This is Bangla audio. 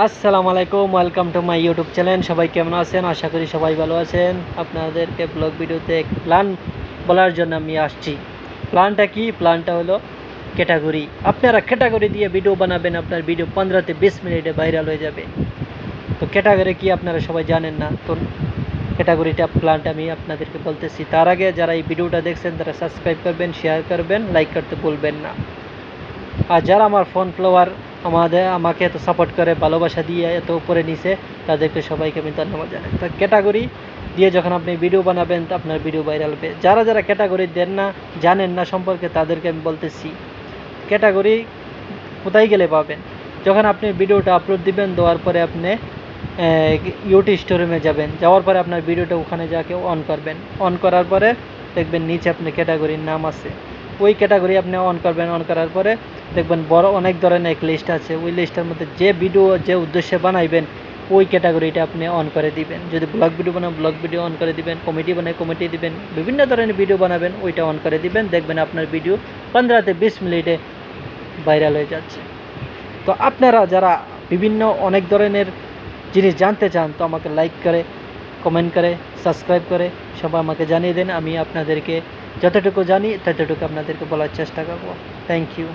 আসসালামু আলাইকুম, welcome to my YouTube channel. সবাই কেমন আছেন? আশা করি সবাই ভালো আছেন। আপনাদেরকে ব্লগ ভিডিওতে প্ল্যান বলার জন্য আমি আসছি। প্ল্যানটা কি? প্ল্যানটা হলো ক্যাটাগরি। আপনারা ক্যাটাগরি দিয়ে ভিডিও বানাবেন, আপনার ভিডিও 15 থেকে 20 মিনিটে ভাইরাল হয়ে যাবে। তো ক্যাটাগরি কি আপনারা সবাই জানেন না? তো ক্যাটাগরিটা প্ল্যানটা আমি আপনাদেরকে বলতেছি। তার আগে যারা এই ভিডিওটা দেখছেন তারা সাবস্ক্রাইব করবেন, শেয়ার করবেন, লাইক করতে ভুলবেন না। আর যারা আমার ফোন ফলোয়ার আমাকে এত সাপোর্ট করে, ভালোবাসা দিয়ে এত উপরে নিছে, তাদেরকে সবাইকে আমি ধন্যবাদ জানাই। তো ক্যাটাগরি দিয়ে যখন আপনি ভিডিও বানাবেন তো আপনার ভিডিও ভাইরাল হবে। যারা যারা ক্যাটাগরি দেন না, জানেন না সম্পর্কে, তাদেরকে আমি বলতেছি ক্যাটাগরি কোথায় গেলে পাবেন। যখন আপনি ভিডিওটা আপলোড দিবেন, দেওয়ার পরে আপনি ইউটিউব স্টোরুমে যাবেন, যাওয়ার পরে আপনার ভিডিওটা ওখানে যাকে অন করবেন। অন করার পরে দেখবেন নিচে আপনার ক্যাটাগরির নাম আছে, ওই ক্যাটাগরি আপনি অন করবেন। অন করার পরে দেখবেন বড় অনেক ধরনের এক লিস্ট আছে, ওই লিস্টের মধ্যে যে ভিডিও যে উদ্দেশ্যে বানাইবেন ওই ক্যাটাগরিটা আপনি অন করে দিবেন। যদি ব্লগ ভিডিও বানান ব্লগ ভিডিও অন করে দিবেন, কমেডি বানায় কমেডি দিবেন, বিভিন্ন ধরনের ভিডিও বানাবেন ওইটা অন করে দিবেন। দেখবেন আপনার ভিডিও 15 থেকে 20 মিনিটে ভাইরাল হয়ে যাচ্ছে। তো আপনারা যারা বিভিন্ন অনেক ধরনের জিনিস জানতে চান, তো আমাকে লাইক করে, কমেন্ট করে, সাবস্ক্রাইব করে সবাই আমাকে জানিয়ে দেন। আমি আপনাদেরকে যতটুকু জানি ততটুকু আপনাদেরকে বলার চেষ্টা করব। Thank you.